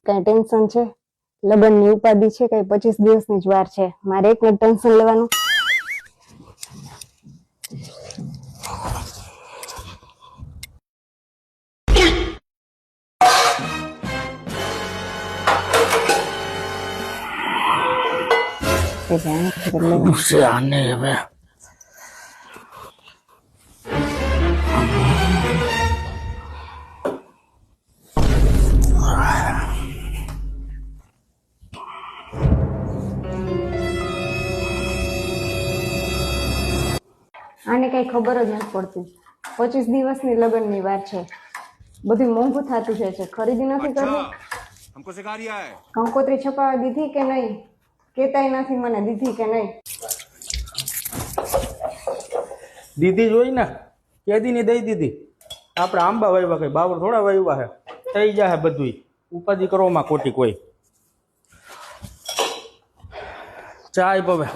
કઈ ટેન્શન છે? લગ્નની ઉપાધિ છે? કઈ 25 દિવસની જ વાર છે, મારે એકને ટેન્શન લેવાનું? આને હવે આને કઈ ખબર જ નથી પડતી. 25 દિવસની લગ્નની વાર છે, બધું મોંઘું થતું જાય છે, ખરીદી નથી કરવી. કંકોત્રી છપાવા દીધી કે નહીં? કેતાય નથી મને દીધી કે નહીં. દીધી જોઈ ને, કેદી ની દઈ દીધી. આપણે આંબા વાવ્યા કઈ બાવર થોડા વાવ્યા હે, થઈ જાય બધું. ઉપાધિ કરવામાં ખોટી કોઈ. ચાય પવે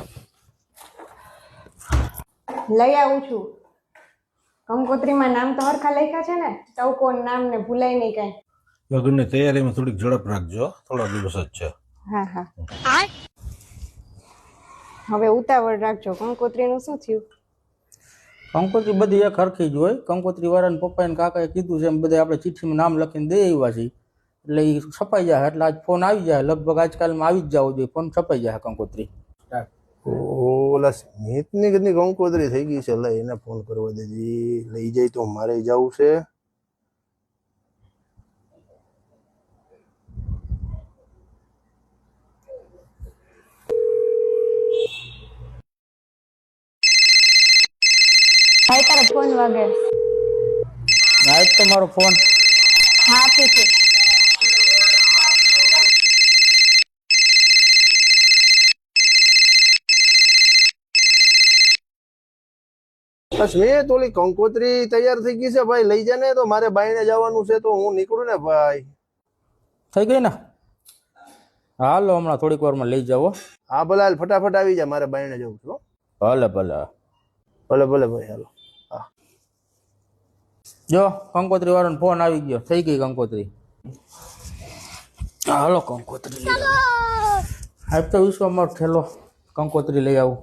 લઈ આવું છું. કંકોત્રીમાં નામ તો હરખા લખ્યા છે ને? ટવકો નામ ને ભૂલાય નહીં કઈ. લગ્નની તૈયારીમાં થોડીક ઝડપ રાખજો, થોડા દિવસ જ છે. હા હા, હવે ઉતાવળ રાખજો. કંકોત્રીનું શું થયું? કંકોત્રી બધી એક હરખી જ હોય. કંકોત્રી વાળાને પપ્પા ને કાકાએ કીધું છે એમ બધા આપણે ચિઠ્ઠીમાં નામ લખીને દઈ આવ્યા છીએ, એટલે એ છપાઈ જાય. એટલે આજ ફોન આવી જાય, લગભગ આજકાલમાં આવી જ જવો જોઈએ. ફોન છપાઈ જાય કંકોત્રી. ઓલા સ્મિતની કેટલી કંકોત્રી થઈ ગઈ છે, લઈ એને ફોન કરવા દેજી. લઈ જાય તો મારે જવું છે. ભાઈ તારો ફોન વાગે. આજ તો મારો ફોન. હા આપું છું. સ્મિત, ઓલી કંકોત્રી તૈયાર થઈ ગઈ છે ભાઈ, લઈ જા ને. તો મારે બાઈને જવાનું છે, તો હું નીકળું ને ભાઈ. થઈ ગઈ ને? હાલો હમણાં થોડીક વારમાં લઈ જાઓ. હા ભલે, હાલ ફટાફટ આવી જા, મારે બાઈને જવું છું. ભલે ભલે ભલે ભલે ભાઈ, હાલો. હા જો કંકોત્રી વાળાનો ફોન આવી ગયો. થઈ ગઈ કંકોત્રી. હાલો કંકોત્રી લઈ આવો. આજ તો વિશ્વમાં ઠેલો કંકોત્રી લઈ આવું.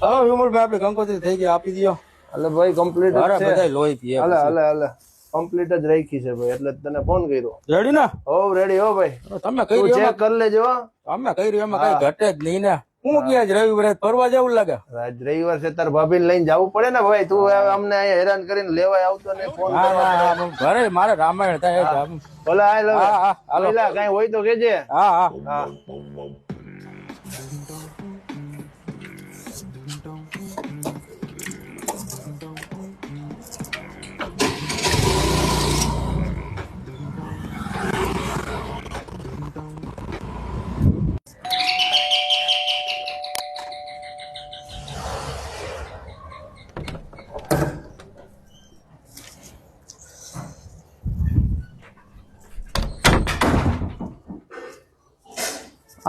હા વિમલભાઈ, આપણી કંકોત્રી થઈ ગઈ, આપી દો. એટલે ભાઈ કમ્પ્લીટ અરે છે. બધાય લોહી પીએ. હાલે હાલે હાલે, કમ્પ્લીટ જ રાખી છે ભાઈ, એટલે જ તને ફોન કર્યો. રેડી ને? હોવ રેડી હો ભાઈ. તમે કઈ તું રહ્યો ચેક કરી લેજો. અમે કઈ રહ્યો એમાં કઈ ઘટે જ નહીં ને. હું ક્યાં જ રવિવારે ફરવા જવું લાગે? આજ રવિવાર છે, તાર ભાભીને લઈને જવું પડે ને ભાઈ. તું અમને અહીંયા હેરાન કરીને લેવાય આવતો ને ફોન કરવા. ઘરે મારે રામાયણ થાય. ભલે હાલ હવે. હા હા હાલો. પેલા કઈ હોય તો કેજે. હા હા હા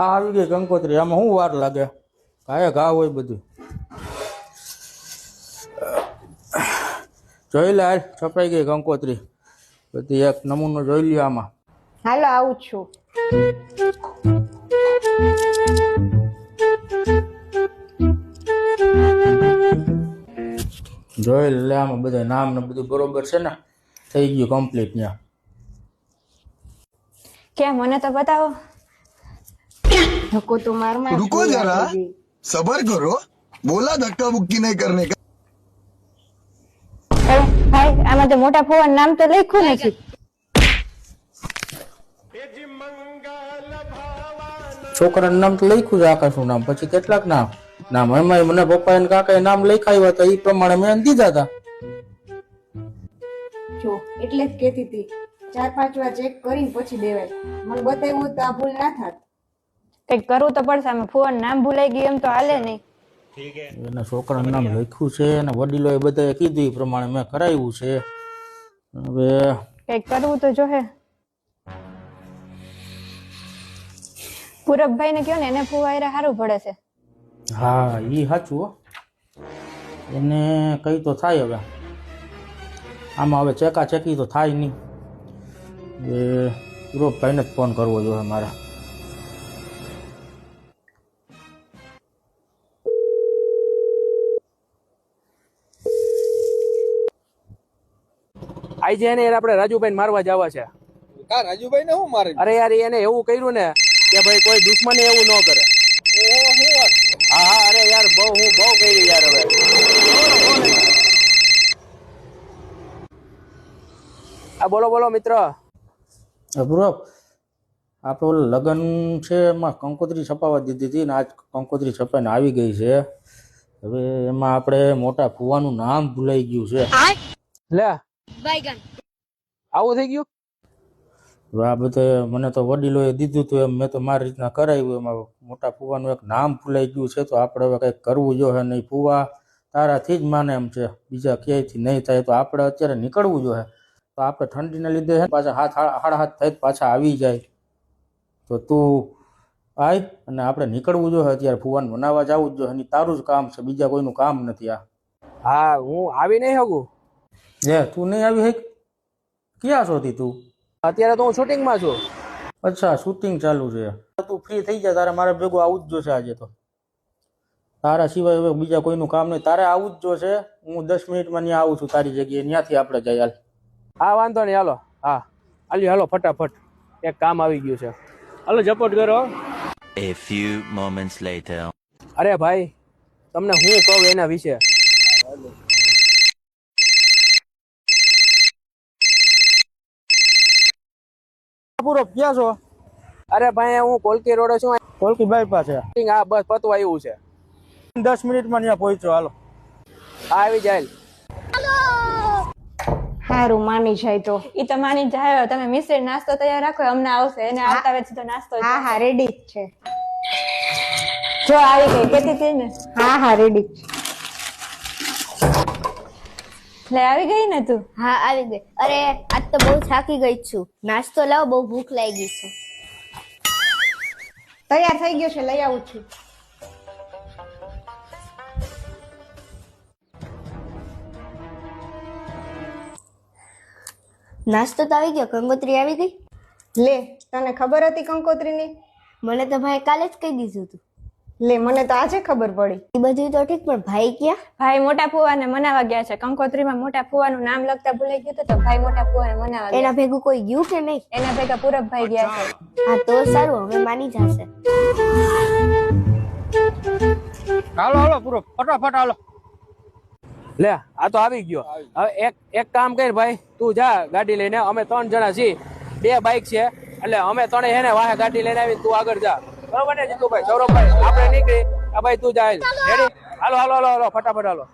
આવી ગઈ કંકોત્રી. આમાં શું વાર લાગે? ઘાએ ઘા હોય બધું. જોઈ લે, હાલ છપાઈ ગઈ કંકોત્રી બધી. એક નમૂનો જોઈ લ્યો આમાં. હાલો આવું છું. જોઈ લે આમાં બધા નામ ને બધું બરોબર છે ને? થઈ ગયું કમ્પ્લીટ. ત્યાં કેમ મને તો બતાવો. ધક્કો તો મારમાં. रुको जरा, सबर करो, बोला धक्का मुक्की नहीं करने का. અરે ભાઈ, આમાં તો મોટા ફોન નામ તો લખ્યું નથી. છોકરાનું નામ તો લખ્યું છે, આકાશનું નામ, પછી કેટલાક નામ. એમાં મને પપ્પા ને કાકા નામ લખાવ્યા હતા, એ પ્રમાણે મેં દીધા હતા. જો એટલે જ કેતી હતી 4-5 વાર ચેક કરીને પછી દેવાય. મને બતાવ્યું તો આ ભૂલ ના થાત. કંઈક કરવું તો પડશે. અમે ફુવાનું નામ ભૂલાઈ ગયું એમ તો હાલે નહીં. એના છોકરાનું નામ લખ્યું છે અને વડીલોએ બધાએ કીધું એ પ્રમાણે મેં કરાવ્યું છે. હવે કંઈક કરવું તો જોહે. પૂરબભાઈ ને કયો ને, એને ફુવાયરા સારું પડે છે. હા ઈ સાચું હો. એને કઈ તો થાય હવે. આમાં હવે ચેકી તો થાય નહીં. એ પૂરબભાઈને જ ફોન કરવો જોઈએ મારા. આજે એને યાર આપણે રાજુભાઈ મારવા જવા છે. કા રાજુભાઈ ને શું મારે? અરે યાર એને એવું કર્યું ને કે ભાઈ કોઈ દુશ્મને એવું ન કરે. ઓહો શું વાત? હા હા અરે યાર હું બહુ કર્યું યાર. હવે આ બોલો મિત્ર. પૂરબ આપણે ઓલું લગ્ન છે એમાં કંકોત્રી છપાવવા દીધી હતી ને આજ કંકોત્રી છપાઈને આવી ગઈ છે. હવે એમાં આપણે મોટા ફુવાનું નામ ભૂલાઈ ગયું છે. લે આવું થઈ ગયું. હવે આ બધે મને તો વડીલોએ દીધું હતું એમ મેં તો મારી રીતના કરાવ્યું. એમાં મોટા ફુવાનું એક નામ ભૂલાઈ ગયું છે તો આપણે હવે કંઈક કરવું જોઈએ. નહીં ફુવા તારાથી જ માને એમ છે, બીજા ક્યાંયથી નહીં થાય. તો આપણે અત્યારે નીકળવું જોઈએ. તો આપણે ઠંડીને લીધે છે પાછા હાડા હાથ થઈ પાછા આવી જાય. તો તું આય અને આપણે નીકળવું જોઈએ. અત્યારે ફુવાન મનાવવા જવું જ જોઈએ. એની તારું જ કામ છે, બીજા કોઈનું કામ નથી આ. હા હું આવી નહીં શકું. તું નહીં આવી હે? ક્યાં છો તું? અત્યારે તો હું શૂટિંગમાં છું. અચ્છા શૂટિંગ ચાલુ છે. તું ફ્રી થઈ જાય તારે મારે ભેગું આવું જ જોશે આજે. તો તારા સિવાય હવે બીજા કોઈનું કામ નહીં, તારે આવું જ જોશે. હું 10 મિનિટમાં ત્યાં આવું છું તારી જગ્યાએ, ત્યાંથી આપણે જઈએ. હાલ હા વાંધો નહીં હાલો. હા હાલો ફટાફટ એક કામ આવી ગયું છે. હાલો ઝપટ કરો. A few moments later. અરે ભાઈ તમને હું કહું એના વિશે. પૂરો ક્યાં છો? અરે ભાઈ હું કોલકી રોડે છું. કોલકી બાયપાસ છે. હા બસ પતવા આવ્યું છે. 10 મિનિટમાં ત્યાં પહોંચ્યો. હાલો હા આવી જાય. સારું માની જાય તો. ઈ તો માની જાય. તમે મિશ્રી નાસ્તો તૈયાર રાખો, અમને આવશે. એને આવતા વેચી તો નાસ્તો. હા રેડી જ છે. જો આવી ગઈ કેતી હતી ને. હા રેડી જ. લે આવી ગઈ ને તું? હા આવી ગઈ. અરે આજ તો બહુ થાકી ગઈ છું. નાસ્તો લાવ, બહુ ભૂખ લાગી છે. તૈયાર થઈ ગયો છે, લઈ આવું છું. નાસ્તો તો આવી ગયો, કંકોત્રી આવી ગઈ. લે તને ખબર હતી કંકોત્રીની? મને તો ભાઈ કાલે જ કહી દીધું હતું. લે મને તો આજે ખબર પડી. એ બધું તો ઠીક, પણ ભાઈ ક્યાં? ભાઈ મોટા ફુવાને મનાવા ગયા છે. કંકોત્રીમાં મોટા ફુવાનું નામ લખતા ભૂલાઈ ગયું તો ભાઈ મોટા ફુવાને મનાવા ગયા. એના ભેગું કોઈ ગયું કે નહીં? એના ભેગા પૂરબભાઈ ગયા છે. હા તો સારું, હવે માની જશે. હાલો પૂરો ફટાફટ હાલો. લે આ તો આવી ગયો. હવે એક કામ કર ભાઈ, તું જા ગાડી લઈને. અમે 3 જણા છીએ, 2 બાઇક છે એટલે અમે 3 હેને વાહે ગાડી લઈને આવી. તું આગળ જા બરોબર ને જીતુભાઈ, સૌરભભાઈ આપણે નીકળી. આ ભાઈ તું જા. રેડી? હાલો ફટાફટ હાલો.